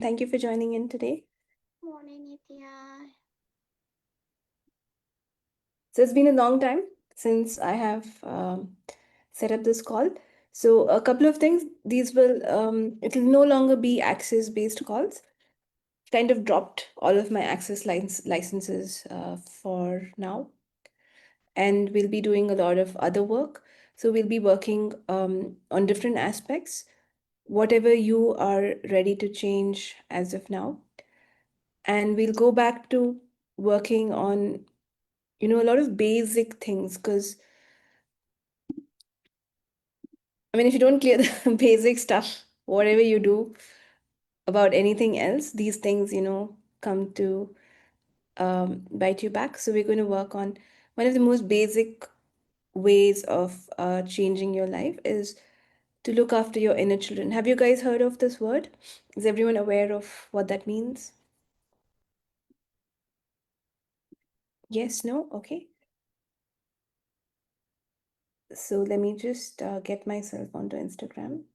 Thank you for joining in today. Morning, Nithya. So it's been a long time since I have set up this call. So a couple of things. These will it will no longer be access based calls. Kind of dropped all of my access licenses for now, and we'll be doing a lot of other work. So we'll be working on different aspects. Whatever you are ready to change as of now, and we'll go back to working on a lot of basic things, because I mean, if you don't clear the basic stuff, whatever you do about anything else, these things come to bite you back. So we're going to work on one of the most basic ways of changing your life is to look after your inner children. Have you guys heard of this word? Is everyone aware of what that means? Yes, no? Okay. So let me just get myself onto Instagram.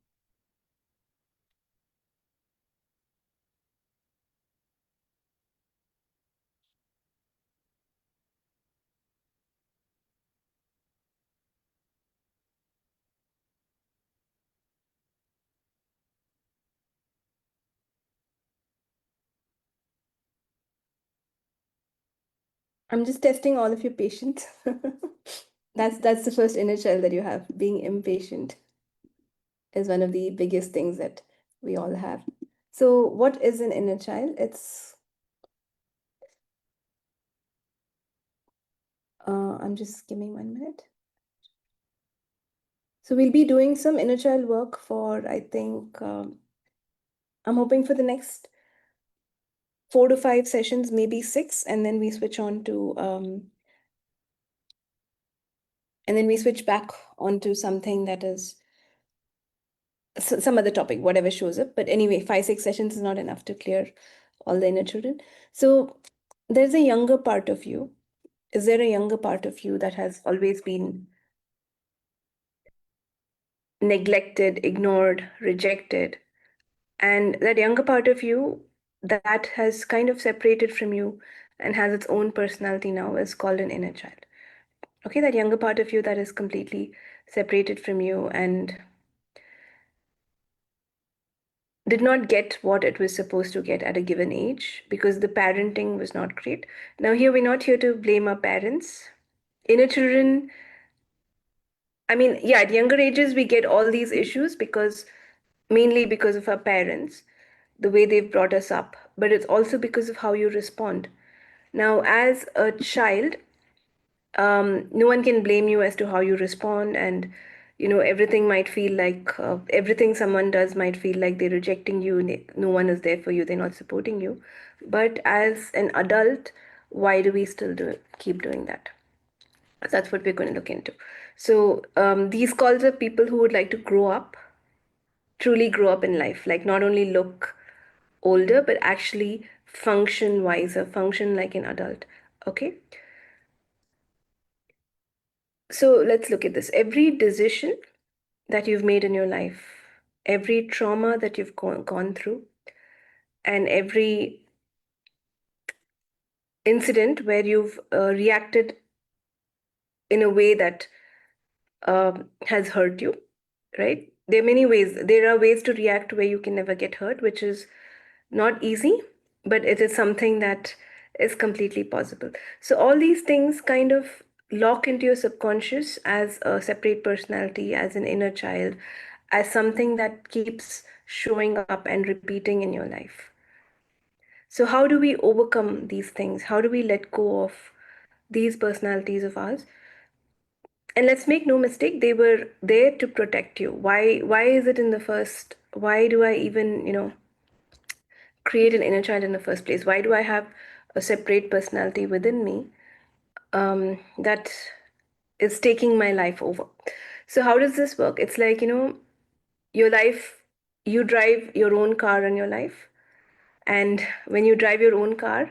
I'm just testing all of your patience. That's the first inner child that you have. Being impatient is one of the biggest things that we all have. So, what is an inner child? I'm just giving 1 minute. So, we'll be doing some inner child work for, I think, I'm hoping for the next 4 to 5 sessions, maybe six, and then we switch on to, and then we switch back onto something that is some other topic, whatever shows up. But anyway, 5, 6 sessions is not enough to clear all the inner children. So, there's a younger part of you. Is there a younger part of you that has always been neglected, ignored, rejected? And that younger part of you that has kind of separated from you and has its own personality now is called an inner child. Okay, that younger part of you that is completely separated from you and did not get what it was supposed to get at a given age because the parenting was not great. Now, here we're not here to blame our parents. Inner children, I mean, yeah, at younger ages, we get all these issues because mainly because of our parents, the way they've brought us up, but it's also because of how you respond. Now, as a child, no one can blame you as to how you respond, and everything might feel like everything someone does might feel like they're rejecting you. No one is there for you. They're not supporting you. But as an adult, why do we still keep doing that? That's what we're going to look into. So these calls are people who would like to grow up, truly grow up in life, like not only look older, but actually function wiser, function like an adult. Okay. So let's look at this. Every decision that you've made in your life, every trauma that you've gone through, and every incident where you've reacted in a way that has hurt you, right? There are many ways. There are ways to react where you can never get hurt, which is not easy, but it is something that is completely possible. So, all these things kind of lock into your subconscious as a separate personality, as an inner child, as something that keeps showing up and repeating in your life. So, how do we overcome these things? How do we let go of these personalities of ours? And let's make no mistake, they were there to protect you. Why is it in the first, why do I even, create an inner child in the first place? Why do I have a separate personality within me that is taking my life over? So, how does this work? It's like, your life, you drive your own car in your life. And when you drive your own car,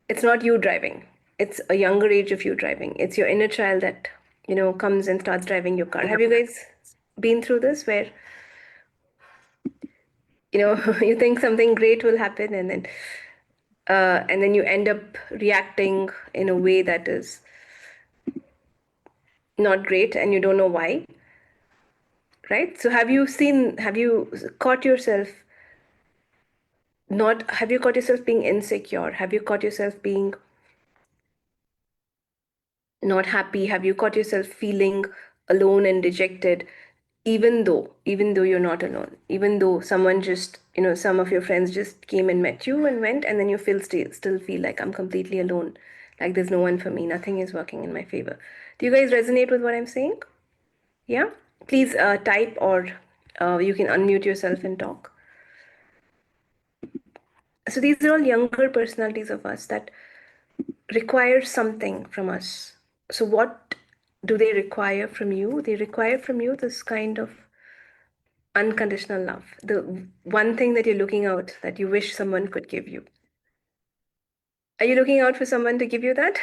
it's not you driving, it's a younger age of you driving. It's your inner child that, comes and starts driving your car. Have you guys been through this where you think something great will happen, and then you end up reacting in a way that is not great, and you don't know why, right? So have you caught yourself not, have you caught yourself being insecure? Have you caught yourself being not happy? Have you caught yourself feeling alone and dejected, even though you're not alone, even though someone just, some of your friends just came and met you and went, and then you still feel like I'm completely alone, like there's no one for me, nothing is working in my favor. Do you guys resonate with what I'm saying? Yeah, please type, or you can unmute yourself and talk. So these are all younger personalities of us that require something from us. So what do they require from you? They require from you this kind of unconditional love, the one thing that you're looking out that you wish someone could give you. Are you looking out for someone to give you that?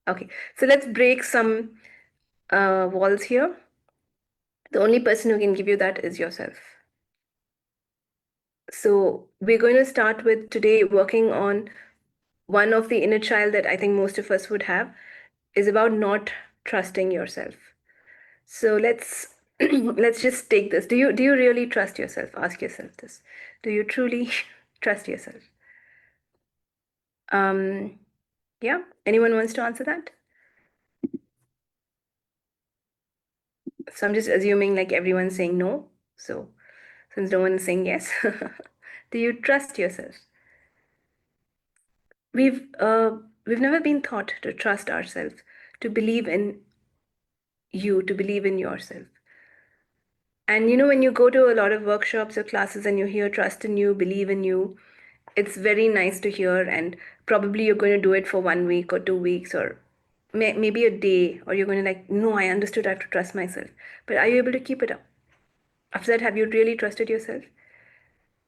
Okay, so let's break some walls here. The only person who can give you that is yourself. So we're going to start with today working on one of the inner child that I think most of us would have, is about not trusting yourself. So let's let's just take this. Do you really trust yourself? Ask yourself this. Do you truly trust yourself? Um, yeah. Anyone wants to answer that? So I'm just assuming like everyone's saying no. So since no one is saying yes, do you trust yourself? We've uh, we've never been taught to trust ourselves, to believe in you, to believe in yourself. And when you go to a lot of workshops or classes and you hear trust in you, believe in you, it's very nice to hear. And probably you're going to do it for 1 week or 2 weeks, or maybe a day, or you're going to like, no, I understood, I have to trust myself. But are you able to keep it up? After that, have you really trusted yourself?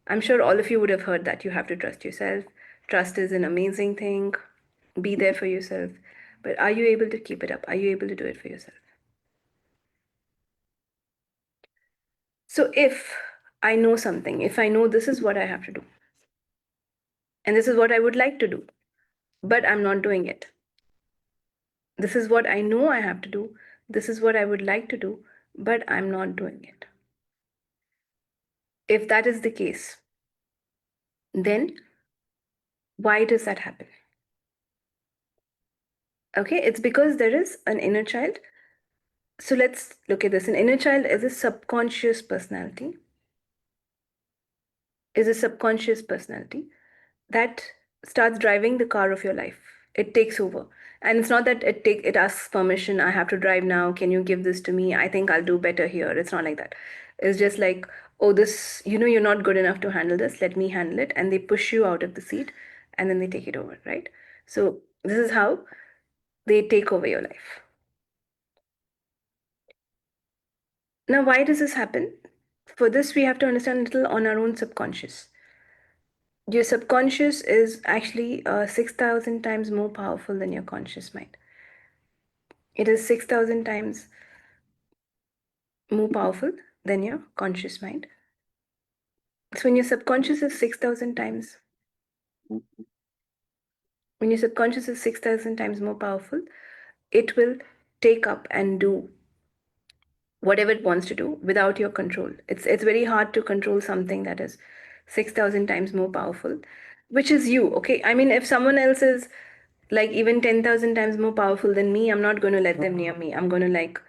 I'm sure all of you would have heard that you have to trust yourself. Trust is an amazing thing. Be there for yourself. But are you able to keep it up? Are you able to do it for yourself? So if I know something, if I know this is what I have to do, and this is what I would like to do, but I'm not doing it. This is what I know I have to do. This is what I would like to do, but I'm not doing it. If that is the case, then why does that happen? Okay, it's because there is an inner child. So let's look at this. An inner child is a subconscious personality, that starts driving the car of your life. It takes over. And it's not that it asks permission, I have to drive now, can you give this to me? I think I'll do better here. It's not like that. It's just like, oh, this, you're not good enough to handle this, let me handle it. And they push you out of the seat, and then they take it over, right? So this is how they take over your life. Now, why does this happen? For this, we have to understand a little on our own subconscious. Your subconscious is actually 6,000 times more powerful than your conscious mind. It is 6,000 times more powerful than your conscious mind. So when your subconscious is 6,000 times more powerful, it will take up and do whatever it wants to do without your control. It's very hard to control something that is 6,000 times more powerful, which is you. Okay, I mean, if someone else is like even 10,000 times more powerful than me, I'm not going to let them near me. I'm going to like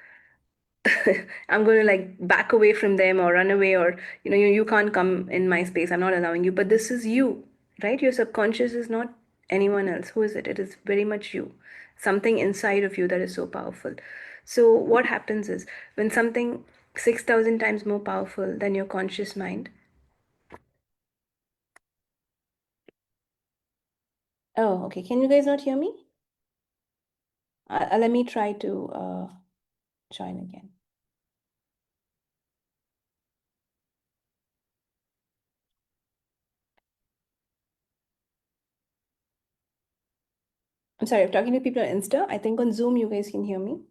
I'm going to like back away from them or run away, or you can't come in my space, I'm not allowing you. But this is you, right? Your subconscious is not anyone else. Who is it? It is very much you, something inside of you that is so powerful. So what happens is, when something 6,000 times more powerful than your conscious mind. Oh, okay, can you guys not hear me? Let me try to join again. I'm sorry, I'm talking to people on Insta. I think on Zoom you guys can hear me.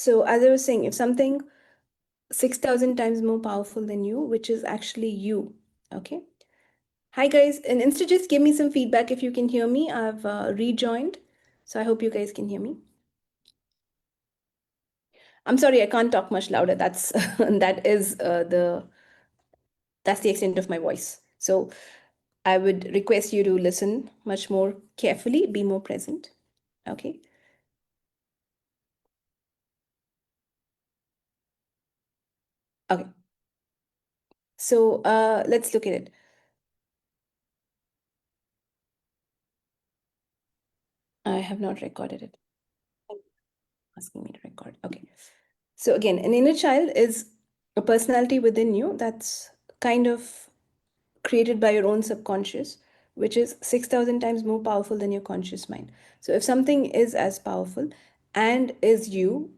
So, as I was saying, if something 6,000 times more powerful than you, which is actually you, okay? Hi, guys. And Insta, just give me some feedback if you can hear me. I've rejoined, so I hope you guys can hear me. I'm sorry, I can't talk much louder. That's that's the extent of my voice. So I would request you to listen much more carefully, be more present. Okay. Okay. So let's look at it. I have not recorded it. Asking me to record. Okay. So again, an inner child is a personality within you that's kind of created by your own subconscious, which is 6,000 times more powerful than your conscious mind. So if something is as powerful and is you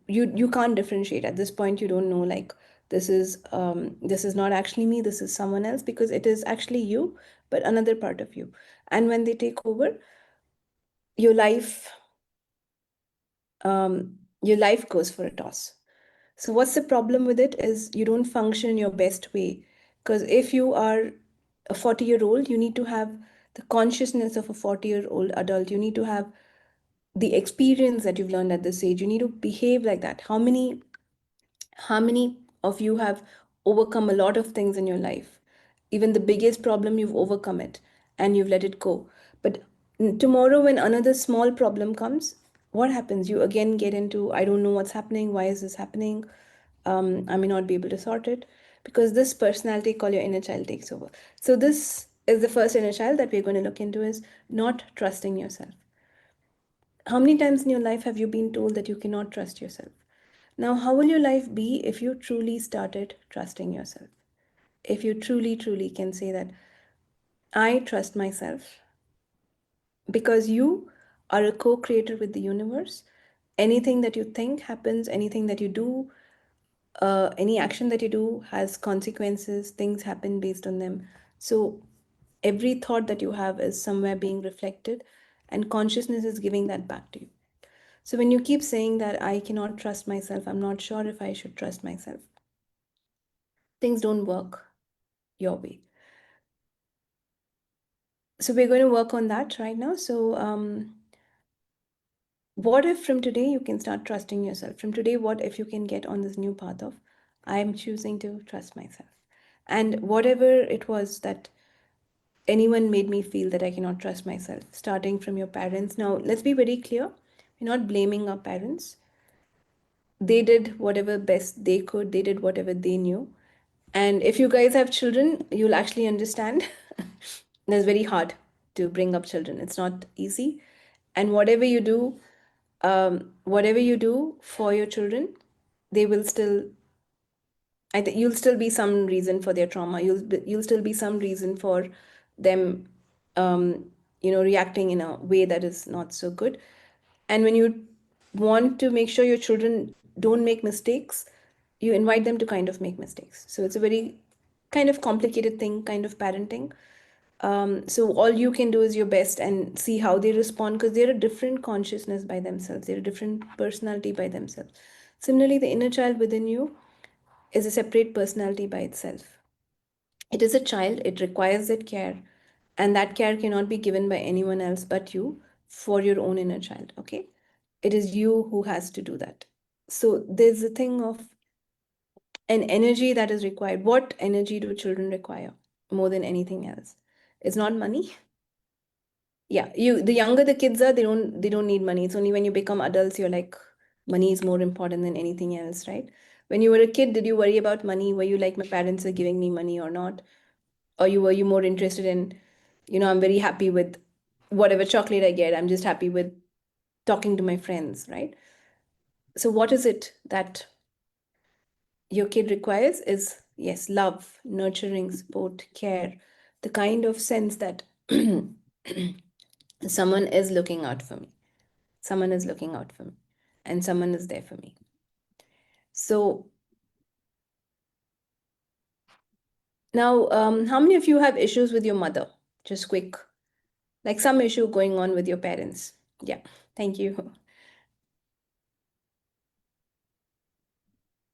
can't differentiate. At this point, you don't know like this is not actually me, this is someone else, because it is actually you, but another part of you. And when they take over, your life your life goes for a toss. So what's the problem with it is you don't function in your best way. Because if you are a 40-year-old, you need to have the consciousness of a 40-year-old adult. You need to have the experience that you've learned at this age. You need to behave like that. How many of you have overcome a lot of things in your life? Even the biggest problem, you've overcome it and you've let it go. But tomorrow, when another small problem comes, what happens? You again get into, I don't know what's happening. Why is this happening? I may not be able to sort it because this personality called your inner child takes over. So, this is the first inner child that we're going to look into is not trusting yourself. How many times in your life have you been told that you cannot trust yourself? Now, how will your life be if you truly started trusting yourself? If you truly, truly can say that I trust myself because you are a co creator with the universe. Anything that you think happens, anything that you do, any action that you do has consequences, things happen based on them. So, every thought that you have is somewhere being reflected, and consciousness is giving that back to you. So when you keep saying that I cannot trust myself, I'm not sure if I should trust myself, things don't work your way. So we're going to work on that right now. So what if from today you can start trusting yourself? From today, what if you can get on this new path of I am choosing to trust myself? And whatever it was that anyone made me feel that I cannot trust myself, starting from your parents. Now, let's be very clear. We're not blaming our parents. They did whatever best they could, they did whatever they knew. And if you guys have children, you'll actually understand that's very hard to bring up children. It's not easy. And whatever you do for your children, they will still, I think you'll still be some reason for their trauma. You'll still be some reason for them, reacting in a way that is not so good. And when you want to make sure your children don't make mistakes, you invite them to kind of make mistakes. So it's a very kind of complicated thing, kind of parenting. So all you can do is your best and see how they respond because they're a different consciousness by themselves. They're a different personality by themselves. Similarly, the inner child within you is a separate personality by itself. It is a child, it requires that care, and that care cannot be given by anyone else but you for your own inner child, okay? It is you who has to do that. So there's a thing of an energy that is required. What energy do children require more than anything else? It's not money. Yeah, the younger the kids are, they don't need money. It's only when you become adults you're like money is more important than anything else, right? When you were a kid, did you worry about money? Were you like my parents are giving me money or not? Or were you more interested in, I'm very happy with whatever chocolate I get. I'm just happy with talking to my friends, right? So what is it that your kid requires is yes, love, nurturing, support, care, the kind of sense that someone is looking out for me. Someone is looking out for me and someone is there for me. So now, how many of you have issues with your mother? Just quick, like some issue going on with your parents. Yeah, thank you.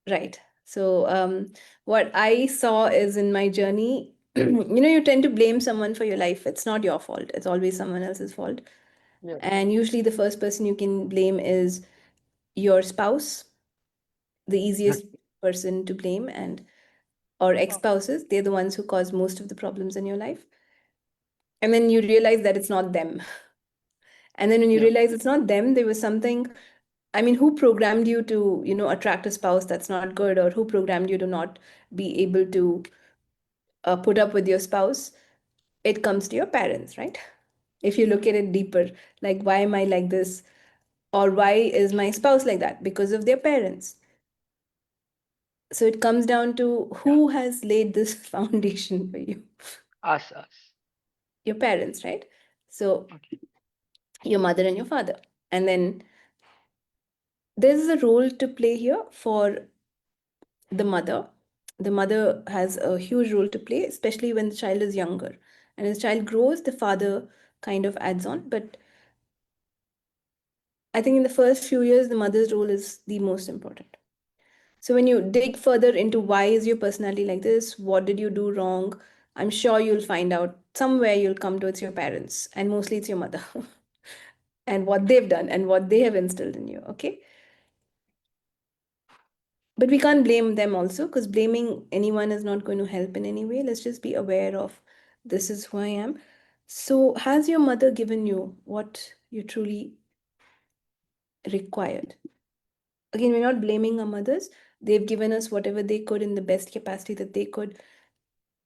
Right. So, what I saw is in my journey, you tend to blame someone for your life. It's not your fault, it's always someone else's fault. Yes. And usually, the first person you can blame is your spouse, the easiest person to blame, and or ex spouses. They're the ones who cause most of the problems in your life. And then you realize that it's not them. And then when you Yeah. realize it's not them, there was something. I mean, who programmed you to, attract a spouse that's not good, or who programmed you to not be able to put up with your spouse? It comes to your parents, right? If you look at it deeper, like, why am I like this? Or why is my spouse like that? Because of their parents. So it comes down to Yeah. who has laid this foundation for you? Us. Your parents, right? So Okay. your mother and your father. And then there's a role to play here for the mother. The mother has a huge role to play, especially when the child is younger. And as the child grows, the father kind of adds on. But I think in the first few years, the mother's role is the most important. So when you dig further into why is your personality like this, what did you do wrong, I'm sure you'll find out somewhere you'll come to it's your parents, and mostly it's your mother, and what they've done and what they have instilled in you. Okay. But we can't blame them also, because blaming anyone is not going to help in any way. Let's just be aware of this is who I am. So, has your mother given you what you truly required? Again, we're not blaming our mothers. They've given us whatever they could in the best capacity that they could.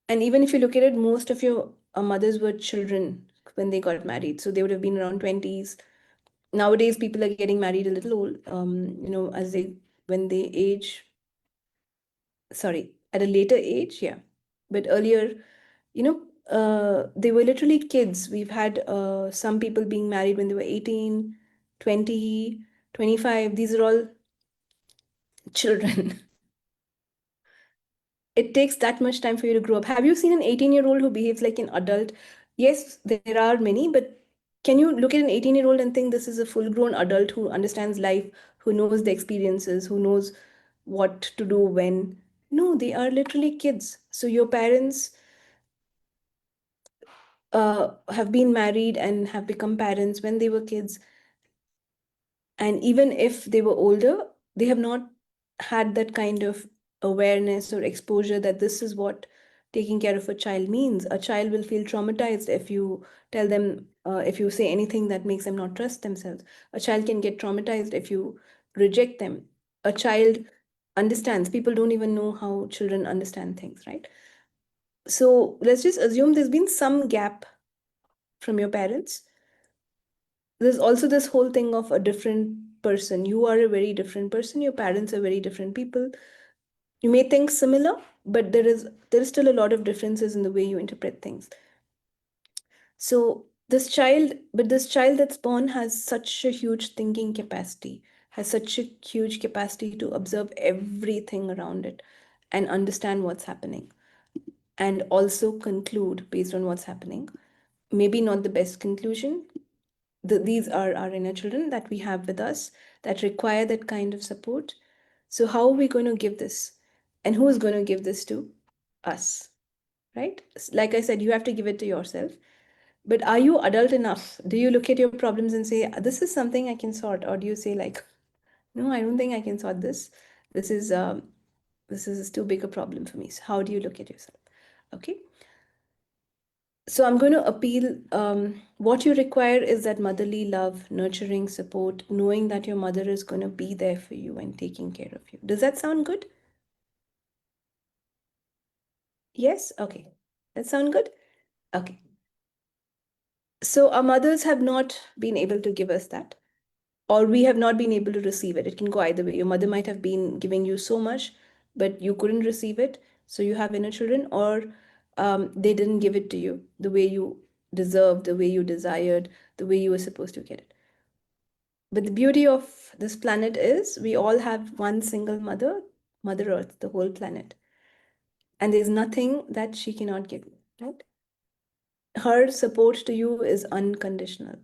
And even if you look at it, most of your mothers were children when they got married. So they would have been around 20s. Nowadays, people are getting married a little old, as when they age, sorry, at a later age, yeah. But earlier, they were literally kids. We've had some people being married when they were 18, 20, 25. These are all children. It takes that much time for you to grow up. Have you seen an 18-year-old who behaves like an adult? Yes, there are many, but can you look at an 18-year-old and think this is a full-grown adult who understands life, who knows the experiences, who knows what to do when? No, they are literally kids. So your parents have been married and have become parents when they were kids. And even if they were older, they have not had that kind of awareness or exposure that this is what taking care of a child means. A child will feel traumatized if you tell them, if you say anything that makes them not trust themselves. A child can get traumatized if you reject them. A child understands. People don't even know how children understand things, right? So let's just assume there's been some gap from your parents. There's also this whole thing of a different person. You are a very different person. Your parents are very different people. You may think similar, but there is still a lot of differences in the way you interpret things. So this child that's born has such a huge thinking capacity, has such a huge capacity to observe everything around it and understand what's happening, and also conclude based on what's happening. Maybe not the best conclusion. These are our inner children that we have with us that require that kind of support. So, how are we going to give this? And who is going to give this to us? Right? Like I said, you have to give it to yourself. But are you adult enough? Do you look at your problems and say, this is something I can sort? Or do you say, like, no, I don't think I can sort this. This is this is too big a problem for me. So, how do you look at yourself? Okay. So I'm going to appeal. What you require is that motherly love, nurturing support, knowing that your mother is going to be there for you and taking care of you. Does that sound good? Yes? Okay. That sound good? Okay. So our mothers have not been able to give us that, or we have not been able to receive it. It can go either way. Your mother might have been giving you so much, but you couldn't receive it. So you have inner children, or they didn't give it to you the way you deserved, the way you desired, the way you were supposed to get it. But the beauty of this planet is we all have one single mother, Mother Earth, the whole planet. And there's nothing that she cannot give you, right? Her support to you is unconditional.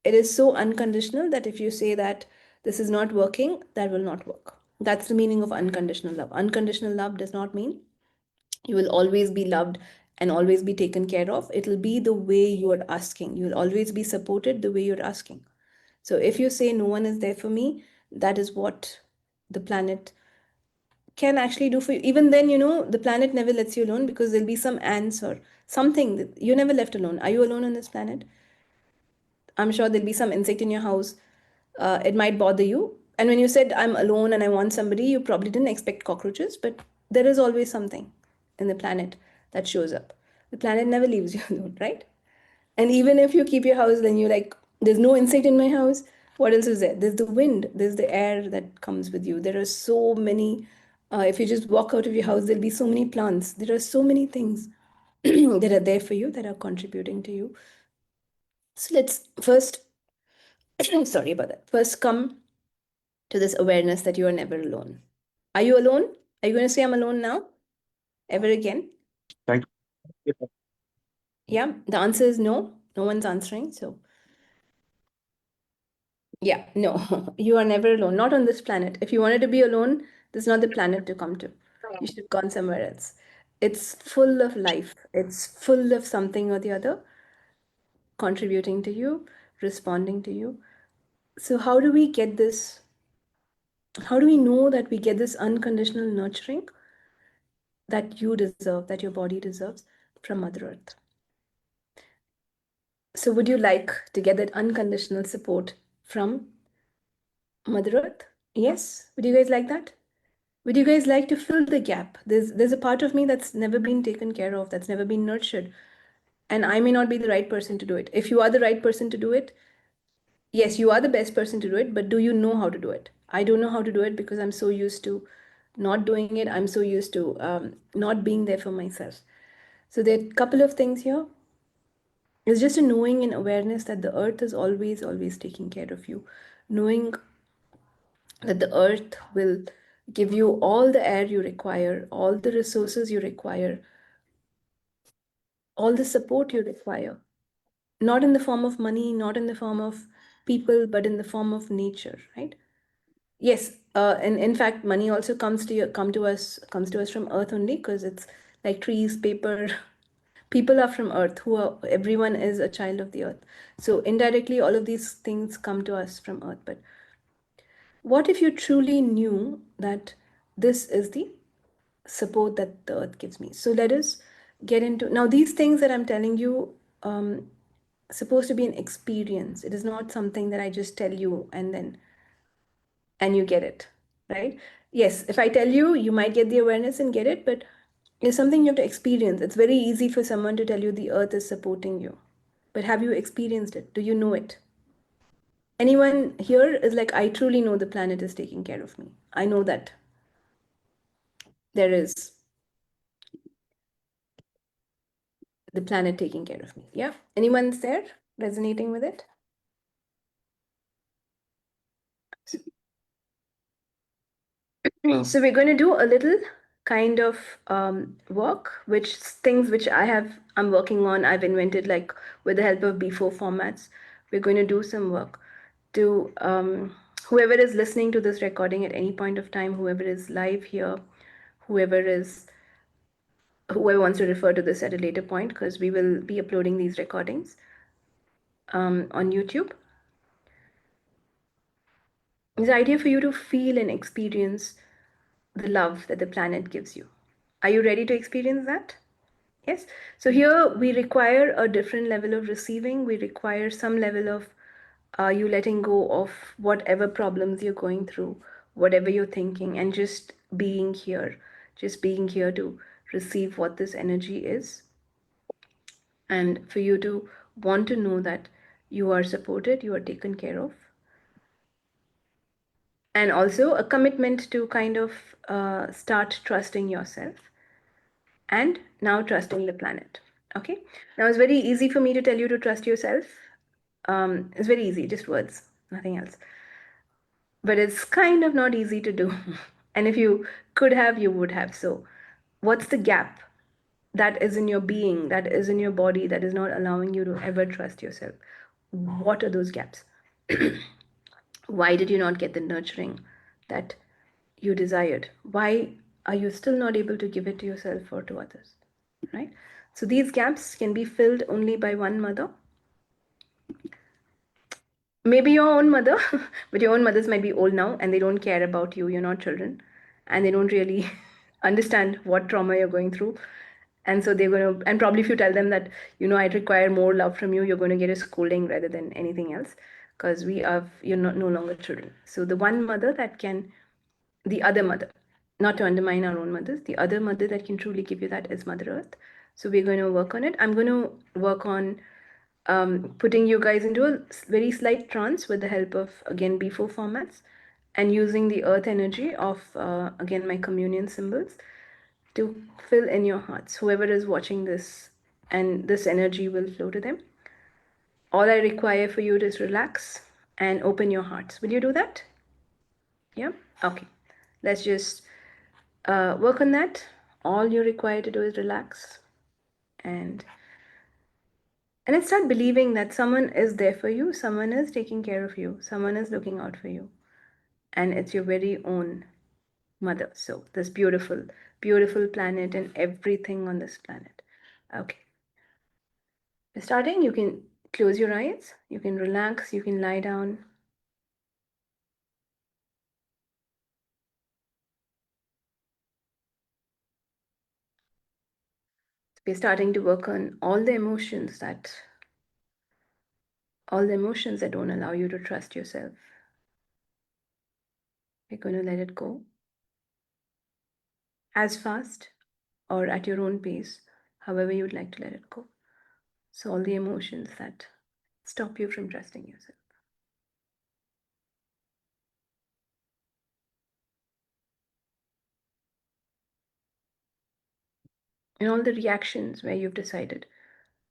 It is so unconditional that if you say that this is not working, that will not work. That's the meaning of unconditional love. Unconditional love does not mean you will always be loved and always be taken care of. It'll be the way you are asking. You'll always be supported the way you're asking. So if you say no one is there for me, that is what the planet can actually do for you. Even then, the planet never lets you alone because there'll be some ants or something that you're never left alone. Are you alone on this planet? I'm sure there'll be some insect in your house. It might bother you. And when you said, I'm alone and I want somebody, you probably didn't expect cockroaches, but there is always something in the planet that shows up. The planet never leaves you alone, right? And even if you keep your house, then you're like, there's no insect in my house. What else is there? There's the wind, there's the air that comes with you. There are so many. If you just walk out of your house, there'll be so many plants. There are so many things that are there for you, that are contributing to you. So let's first, sorry about that, first come to this awareness that you are never alone. Are you alone? Are you going to say I'm alone now? Ever again? Thank you. Yeah, the answer is no. No one's answering. So, yeah, no, you are never alone. Not on this planet. If you wanted to be alone, this is not the planet to come to. You should have gone somewhere else. It's full of life, it's full of something or the other contributing to you, responding to you. So, how do we get this? How do we know that we get this unconditional nurturing that you deserve, that your body deserves from Mother Earth? So, would you like to get that unconditional support from Mother Earth? Yes? Would you guys like that? Would you guys like to fill the gap? There's a part of me that's never been taken care of, that's never been nurtured. And I may not be the right person to do it. If you are the right person to do it, yes, you are the best person to do it, but do you know how to do it? I don't know how to do it because I'm so used to not doing it. I'm so used to not being there for myself. So there are a couple of things here. It's just a knowing and awareness that the earth is always, always taking care of you. Knowing that the earth will give you all the air you require, all the resources you require, all the support you require. Not in the form of money, not in the form of people, but in the form of nature, right? Yes, and in fact, money also comes to us from earth only because it's like trees, paper. People are from earth. Everyone is a child of the earth. So indirectly, all of these things come to us from earth. But what if you truly knew that this is the support that the earth gives me? So let us get into now these things that I'm telling you. Supposed to be an experience. It is not something that I just tell you and you get it, right? Yes, if I tell you, you might get the awareness and get it, but it's something you have to experience. It's very easy for someone to tell you the earth is supporting you, but have you experienced it? Do you know it? Anyone here is like, I truly know the planet is taking care of me. I know that there is the planet taking care of me. Yeah. Anyone's there resonating with it? So we're going to do a little kind of work, which things which I'm working on. I've invented like with the help of B4 formats. We're going to do some work to whoever is listening to this recording at any point of time, whoever is live here, whoever wants to refer to this at a later point, because we will be uploading these recordings on YouTube. It's the idea for you to feel and experience the love that the planet gives you. Are you ready to experience that? Yes. So here we require a different level of receiving. We require some level of you letting go of whatever problems you're going through, whatever you're thinking, and just being here to receive what this energy is. And for you to want to know that you are supported, you are taken care of. And also a commitment to kind of start trusting yourself and now trusting the planet. Okay. Now it's very easy for me to tell you to trust yourself. It's very easy, just words, nothing else. But it's kind of not easy to do. And if you could have, you would have. So, what's the gap that is in your being, that is in your body, that is not allowing you to ever trust yourself? What are those gaps? Why did you not get the nurturing that you desired? Why are you still not able to give it to yourself or to others? Right? So these gaps can be filled only by one mother. Maybe your own mother, but your own mothers might be old now and they don't care about you. You're not children, and they don't really understand what trauma you're going through. And so they're going to, and probably if you tell them that, I require more love from you, you're going to get a scolding rather than anything else, because you're not no longer children. So the one mother that can, the other mother, not to undermine our own mothers, the other mother that can truly give you that is Mother Earth. So we're going to work on it. I'm going to work on putting you guys into a very slight trance with the help of, again, B4 formats, and using the earth energy of, again, my communion symbols to fill in your hearts. Whoever is watching this, and this energy will flow to them. All I require for you is relax and open your hearts. Will you do that? Yeah? Okay. Let's just work on that. All you require to do is relax and then start believing that someone is there for you, someone is taking care of you, someone is looking out for you, and it's your very own mother. So this beautiful, beautiful planet and everything on this planet. Okay. Starting, you can close your eyes, you can relax, you can lie down. We're starting to work on all the emotions that don't allow you to trust yourself. We're going to let it go as fast or at your own pace, however you'd like to let it go. So all the emotions that stop you from trusting yourself. And all the reactions where you've decided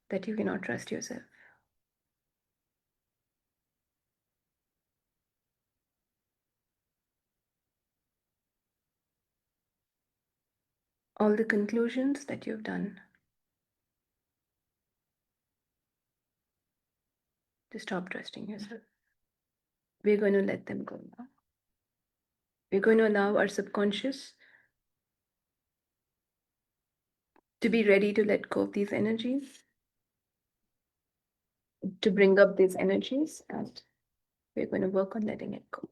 that you cannot trust yourself. All the conclusions that you've done to stop trusting yourself. We're going to let them go now. We're going to allow our subconscious to be ready to let go of these energies, to bring up these energies, and we're going to work on letting it go.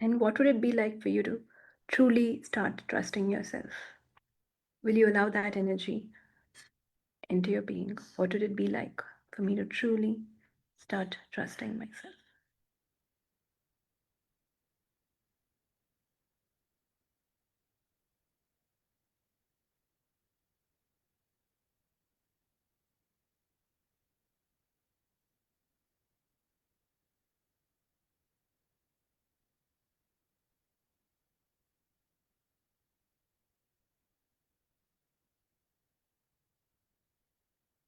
And what would it be like for you to truly start trusting yourself? Will you allow that energy into your being? What would it be like for me to truly start trusting myself?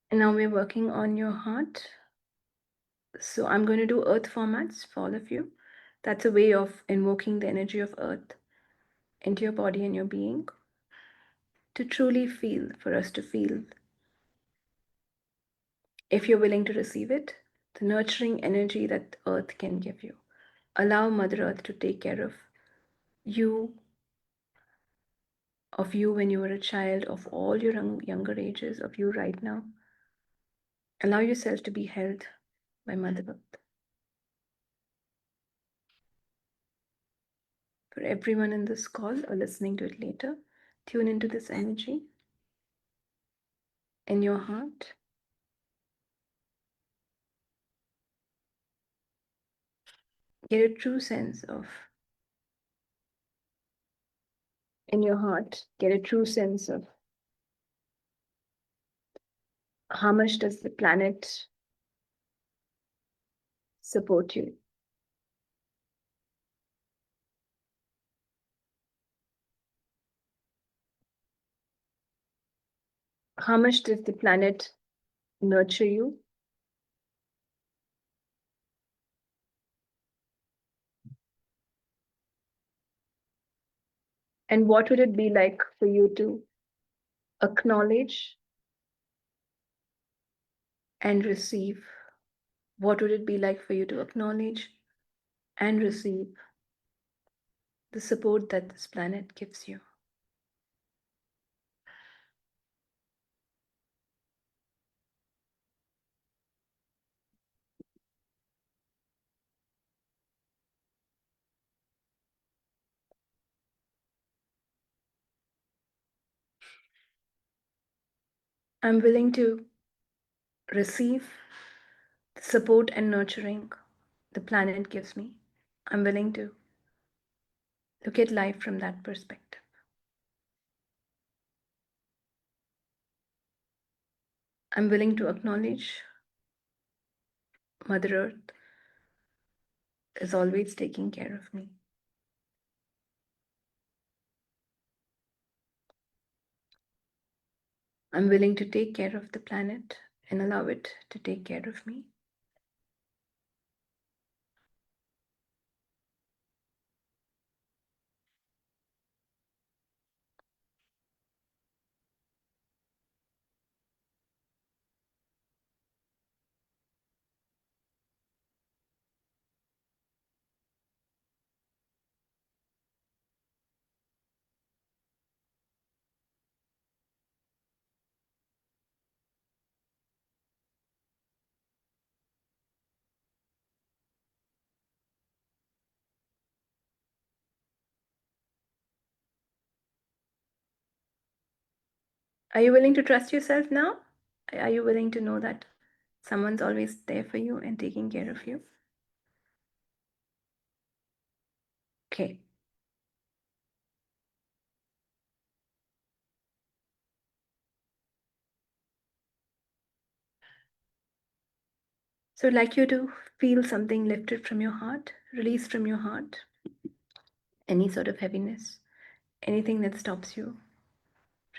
And now we're working on your heart. So I'm going to do earth formats for all of you. That's a way of invoking the energy of earth into your body and your being to truly feel, for us to feel, if you're willing to receive it, the nurturing energy that earth can give you. Allow Mother Earth to take care you, of you when you were a child, of all your younger ages, of you right now. Allow yourself to be held by Mother Earth. For everyone in this call or listening to it later, Tune into this energy in your heart. Get a true sense of, in your heart, get a true sense of how much does the planet support you. How much does the planet nurture you? And what would it be like for you to acknowledge and receive? What would it be like for you to acknowledge and receive the support that this planet gives you? I'm willing to receive the support and nurturing the planet gives me. I'm willing to look at life from that perspective. I'm willing to acknowledge Mother Earth is always taking care of me. I'm willing to take care of the planet and allow it to take care of me. Are you willing to trust yourself now? Are you willing to know that someone's always there for you and taking care of you? Okay. So I'd like you to feel something lifted from your heart, released from your heart, any sort of heaviness, anything that stops you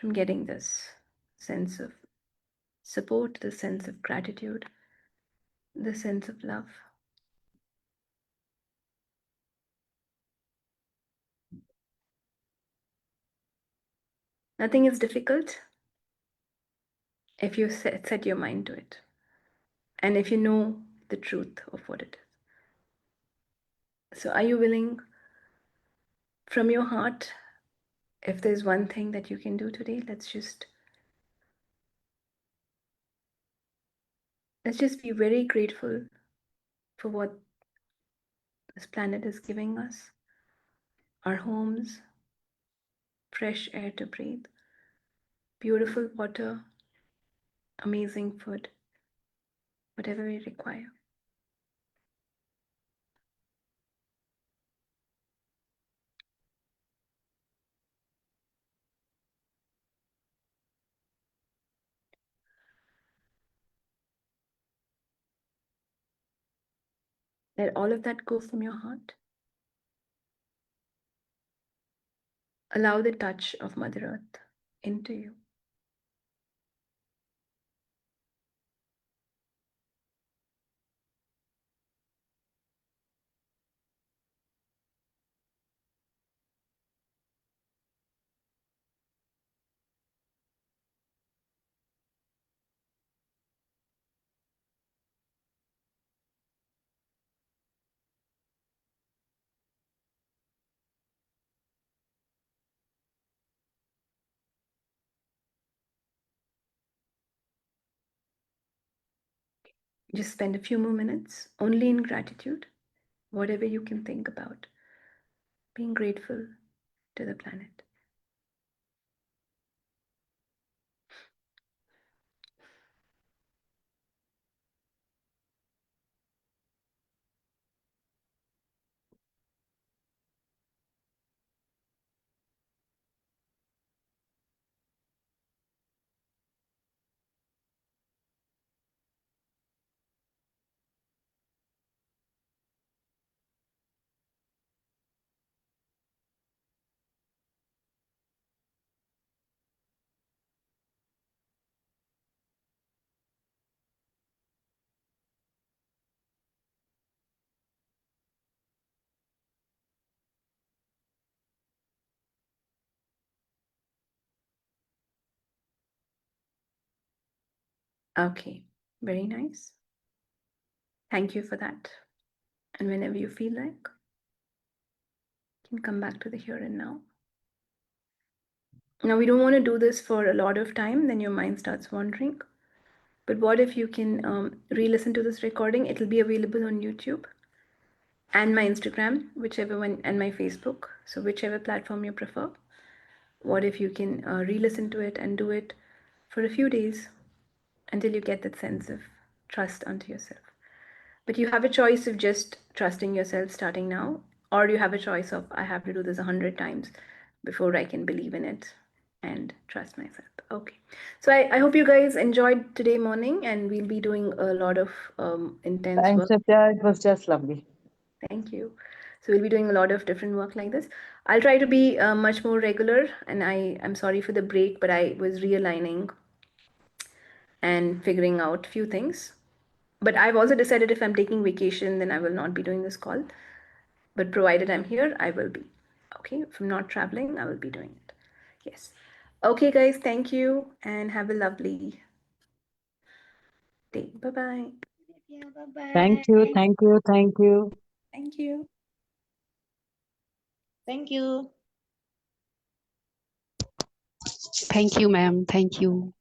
from getting this sense of support, the sense of gratitude, the sense of love. Nothing is difficult if you set your mind to it and if you know the truth of what it is. So, are you willing from your heart? If there's one thing that you can do today, let's just be very grateful for what this planet is giving us, our homes, fresh air to breathe, beautiful water, amazing food, whatever we require. Let all of that go from your heart. Allow the touch of Mother Earth into you. Just spend a few more minutes only in gratitude, whatever you can think about, being grateful to the planet. Okay, very nice. Thank you for that. And whenever you feel like, you can come back to the here and now. Now, we don't want to do this for a lot of time, then your mind starts wandering. But what if you can re listen to this recording? It'll be available on YouTube and my Instagram, whichever one, and my Facebook. So, whichever platform you prefer. What if you can re listen to it and do it for a few days until you get that sense of trust unto yourself? But you have a choice of just trusting yourself starting now, or you have a choice of I have to do this 100 times before I can believe in it and trust myself. Okay. So I hope you guys enjoyed today morning, and we'll be doing a lot of intense Thanks, work. Nithya. It was just lovely. Thank you. So we'll be doing a lot of different work like this. I'll try to be much more regular, and I'm sorry for the break, but I was realigning and figuring out few things. But I've also decided if I'm taking vacation, then I will not be doing this call. But provided I'm here, I will be. Okay, if I'm not traveling, I will be doing it. Yes. Okay, guys, thank you and have a lovely day. Bye bye. Nithya, bye-bye. Thank you. Thank you. Thank you. Thank you. Thank you. Thank you, ma'am. Thank you.